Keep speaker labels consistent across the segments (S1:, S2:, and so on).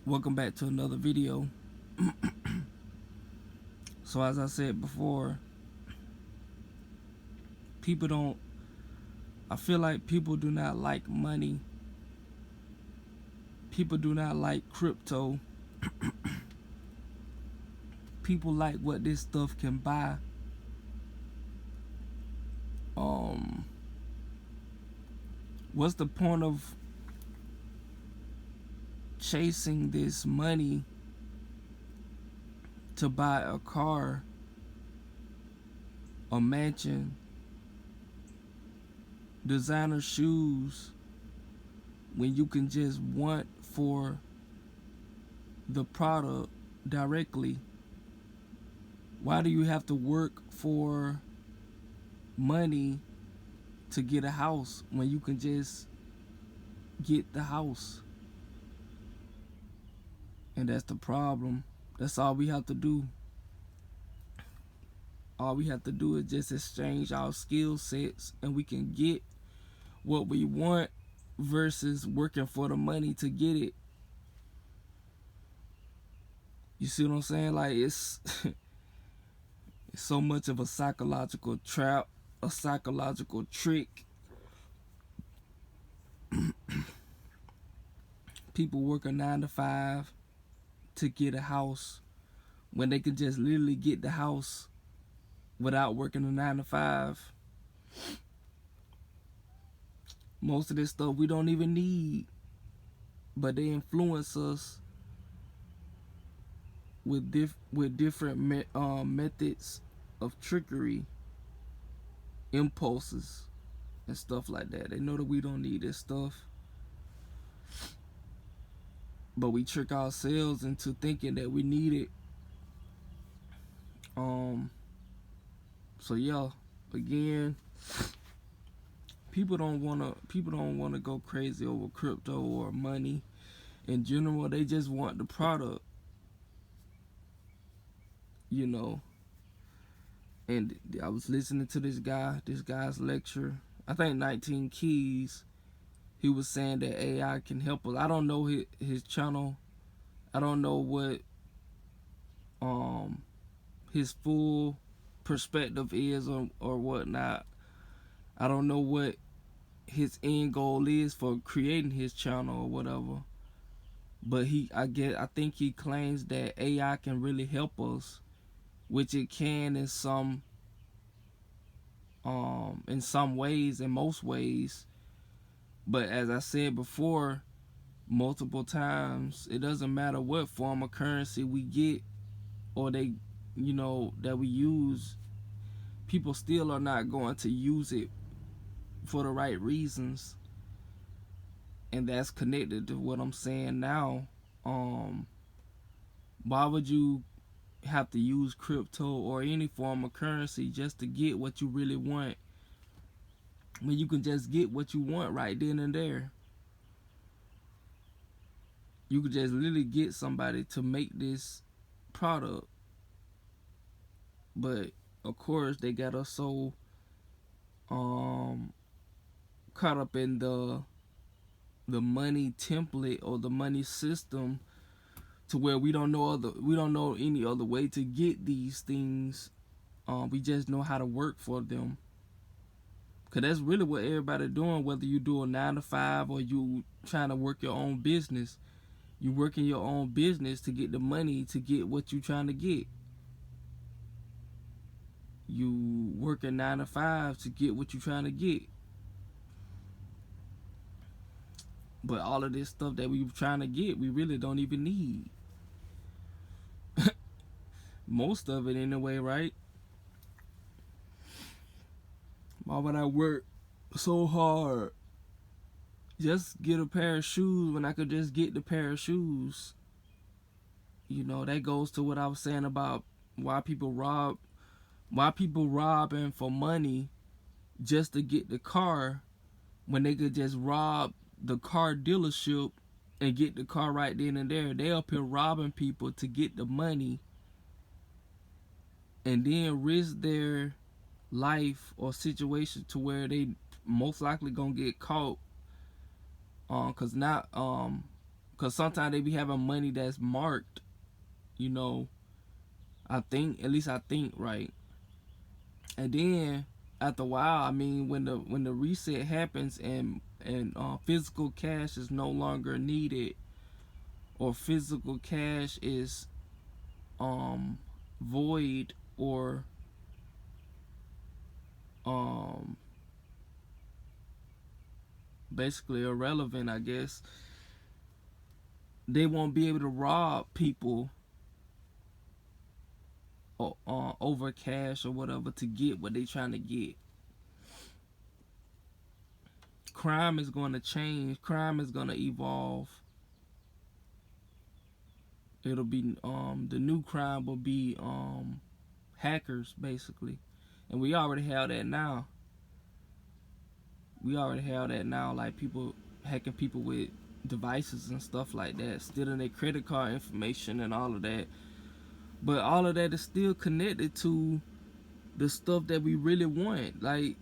S1: Welcome back to another video. So as I said before, people don't I feel like people do not like money. People do not like crypto. People like what this stuff can buy. What's the point of chasing this money to buy a car, a mansion, designer shoes, when you can just want for the product directly? Why do you have to work for money to get a house when you can just get the house? And that's the problem. That's all we have to do. All we have to do is just exchange our skill sets and we can get what we want versus working for the money to get it. You see what I'm saying? Like it's it's so much of a psychological trap, a psychological trick. People work a 9 to 5 to get a house when they could just literally get the house without working a 9 to 5. Most of this stuff we don't even need, but they influence us with different methods of trickery, impulses, and stuff like that. They know that we don't need this stuff, but we trick ourselves into thinking that we need it. So yeah, again, people don't wanna go crazy over crypto or money in general. They just want the product, you know. And I was listening to this guy's lecture. I think 19 Keys. He was saying that AI can help us. I don't know his channel. I don't know what his full perspective is or whatnot. I don't know what his end goal is for creating his channel or whatever. But I think he claims that AI can really help us, which it can in some ways, in most ways. But as I said before multiple times, it doesn't matter what form of currency we get or that we use, people still are not going to use it for the right reasons. And that's connected to what I'm saying now. Why would you have to use crypto or any form of currency just to get what you really want when you can just get what you want right then and there? You could just literally get somebody to make this product. But of course they got us so caught up in the money template or the money system to where we don't know any other way to get these things. We just know how to work for them, because that's really what everybody doing, whether you do a 9 to 5 or you trying to work your own business. You working your own business to get the money to get what you trying to get. You working 9 to 5 to get what you trying to get. But all of this stuff that we trying to get, we really don't even need. Most of it anyway, right? Why would I work so hard just get a pair of shoes when I could just get the pair of shoes? You know, that goes to what I was saying about why people robbing for money just to get the car when they could just rob the car dealership and get the car right then and there. They up here robbing people to get the money and then risk their life or situation to where they most likely gonna get caught, cause now Cause sometimes they be having money that's marked, you know. I think, at least I think, right. And then after a while, I mean, when the reset happens and physical cash is no longer needed, or physical cash is um void, or um basically irrelevant, I guess, they won't be able to rob people over cash or whatever to get what they trying to get. Crime is going to change. Crime is going to evolve. It'll be the new crime will be hackers, basically, and we already have that now. Like people hacking people with devices and stuff like that, stealing their credit card information and all of that. But all of that is still connected to the stuff that we really want. Like,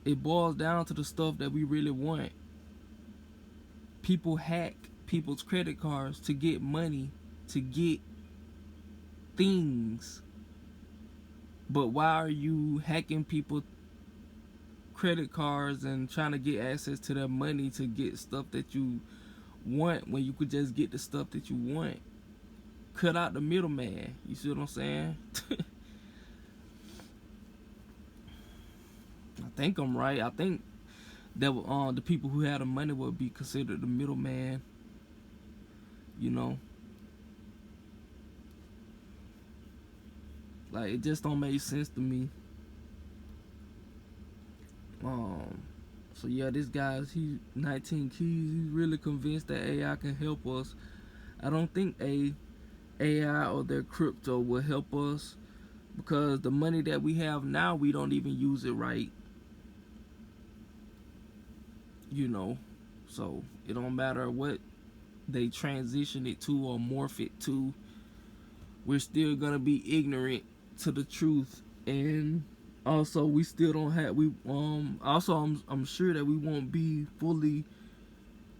S1: it boils down to the stuff that we really want. People hack people's credit cards to get money, to get things. But why are you hacking people's credit cards and trying to get access to their money to get stuff that you want, when you could just get the stuff that you want? Cut out the middleman. You see what I'm saying? I think I'm right. I think that the people who had the money would be considered the middleman. You know, like, it just don't make sense to me. So yeah, this guy's, he 19 keys. He's really convinced that AI can help us. I don't think AI or their crypto will help us, because the money that we have now, we don't even use it right. You know, so it don't matter what they transition it to or morph it to, we're still gonna be ignorant to the truth. And also, we still don't have, I'm sure that we won't be fully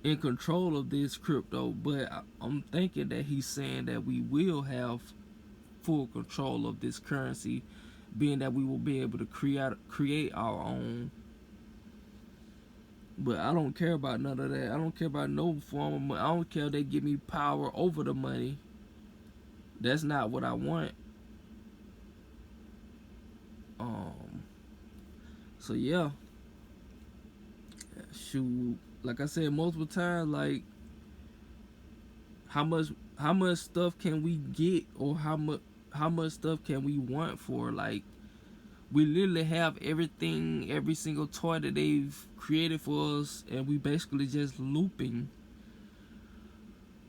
S1: in control of this crypto, but I'm thinking that he's saying that we will have full control of this currency, being that we will be able to create our own. But I don't care about none of that. I don't care about no form of money. I don't care if they give me power over the money. That's not what I want. So yeah. Shoot, like I said multiple times, like, how much stuff can we get, or how much stuff can we want for? Like, we literally have everything, every single toy that they've created for us, and we basically just looping.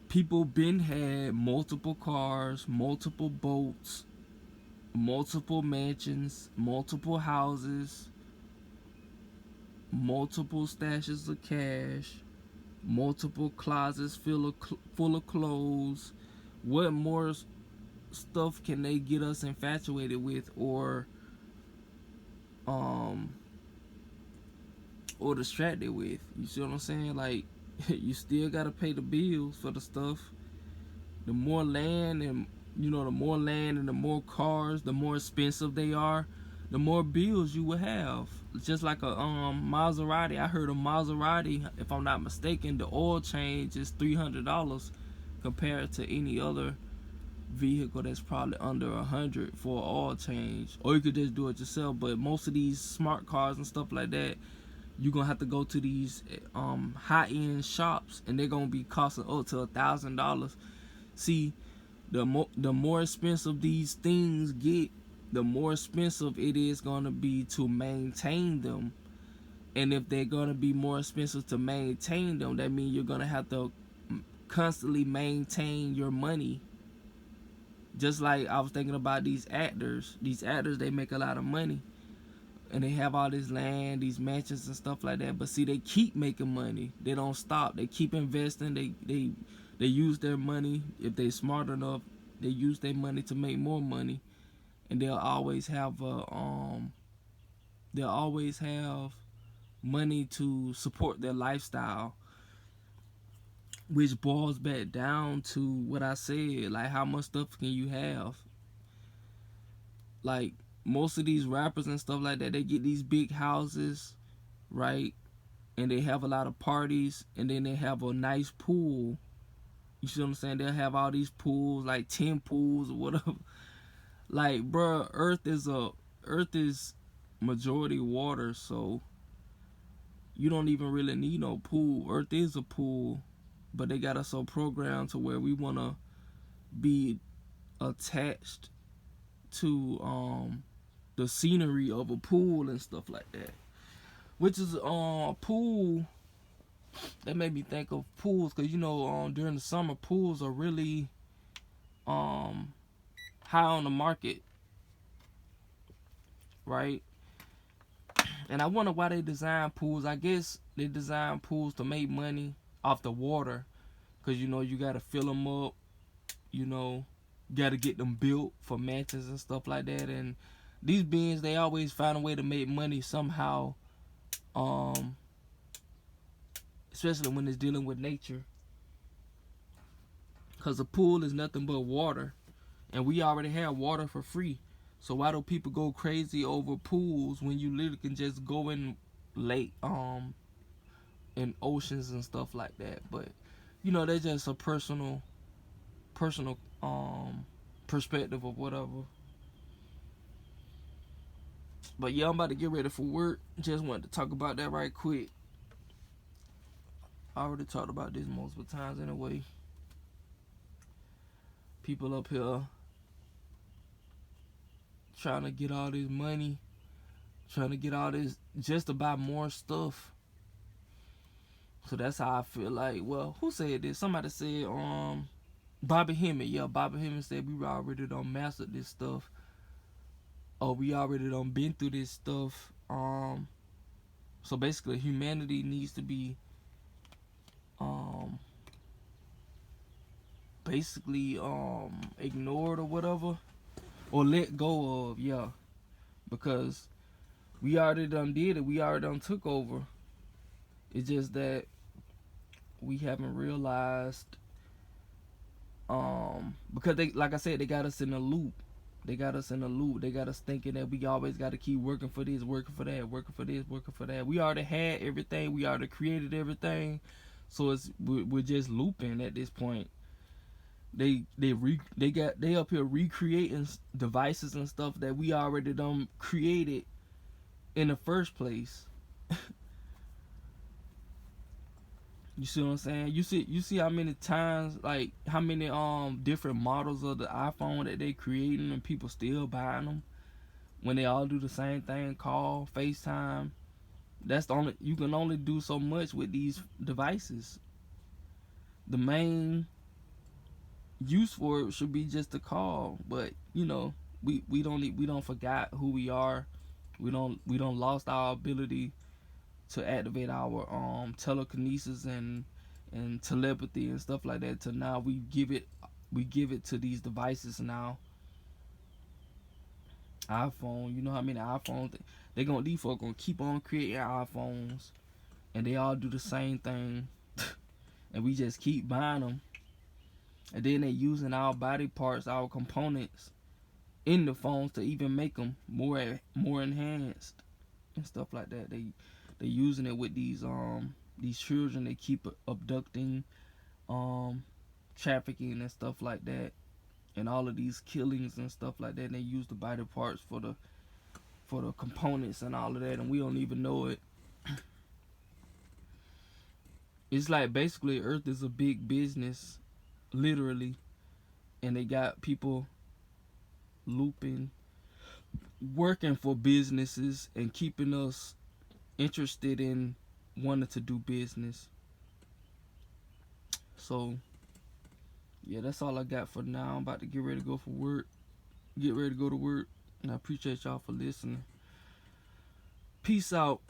S1: People been had multiple cars, multiple boats, multiple mansions, multiple houses, multiple stashes of cash, multiple closets full of clothes. What more stuff can they get us infatuated with, or distracted with? You see what I'm saying? Like, you still gotta pay the bills for the stuff. The more land and the more cars, the more expensive they are, the more bills you will have. Just like a Maserati. I heard a Maserati, if I'm not mistaken, the oil change is $300 compared to any other vehicle that's probably under $100 for an oil change. Or you could just do it yourself. But most of these smart cars and stuff like that, you're gonna have to go to these high-end shops, and they're gonna be costing up to $1,000. See, the more expensive these things get, the more expensive it is gonna be to maintain them. And if they're gonna be more expensive to maintain them, that means you're gonna have to constantly maintain your money. Just like I was thinking about these actors. These actors, they make a lot of money, and they have all this land, these mansions and stuff like that. But see, they keep making money. They don't stop. They keep investing. They use their money. If they're smart enough, they use their money to make more money, and they'll always have money to support their lifestyle. which boils back down to what I said, like how much stuff can you have? Like most of these rappers and stuff like that, they get these big houses, right? And they have a lot of parties, and then they have a nice pool. You see what I'm saying? They'll have all these pools, like 10 pools or whatever. Like, bruh, Earth is majority water, so you don't even really need no pool. Earth is a pool, but they got us so programmed to where we wanna be attached to the scenery of a pool and stuff like that. Which is a pool that made me think of pools, because during the summer pools are really um high on the market, right? And I wonder why they design pools. I guess they design pools to make money off the water, because you got to fill them up, you know got to get them built for mansions and stuff like that. And these beings, they always find a way to make money somehow, um especially when it's dealing with nature, because a pool is nothing but water, and we already have water for free. So why do people go crazy over pools when you literally can just go in lake, in oceans and stuff like that? But that's just a personal perspective of whatever. But yeah, I'm about to get ready for work. Just wanted to talk about that right quick. I already talked about this multiple times anyway. People up here trying to get all this money, trying to get all this just to buy more stuff. So that's how I feel like. Well, who said this? Somebody said, Bobby Hemmett. Yeah, Bobby Hemmett said we already done mastered this stuff. Or we already done been through this stuff. So basically humanity needs to be basically ignored or whatever. Or let go of, yeah. Because we already done did it. We already done took over. It's just that we haven't realized, because they, like I said, they got us in a loop. They got us thinking that we always got to keep working for this, working for that, working for this, working for that. We already had everything. We already created everything. So we're just looping at this point. They up here recreating devices and stuff that we already done created in the first place. You see what I'm saying? You see how many times, like how many different models of the iPhone that they creating, and people still buying them when they all do the same thing, call, FaceTime. That's the only, you can only do so much with these devices. The main use for it should be just to call, but we don't forgot who we are. We don't lost our ability to activate our telekinesis and telepathy and stuff like that. To now we give it to these devices now. iPhone, you know how many iPhones these folks gonna keep on creating iPhones, and they all do the same thing, and we just keep buying them, and then they using our body parts, our components in the phones to even make them more enhanced and stuff like that. They using it with these children. They keep abducting, trafficking and stuff like that, and all of these killings and stuff like that. And they use the body parts for the components and all of that, and we don't even know it. It's like basically Earth is a big business, literally, and they got people looping, working for businesses and keeping us interested in wanting to do business. So yeah, that's all I got for now. I'm about to get ready to go to work, and I appreciate y'all for listening. Peace out.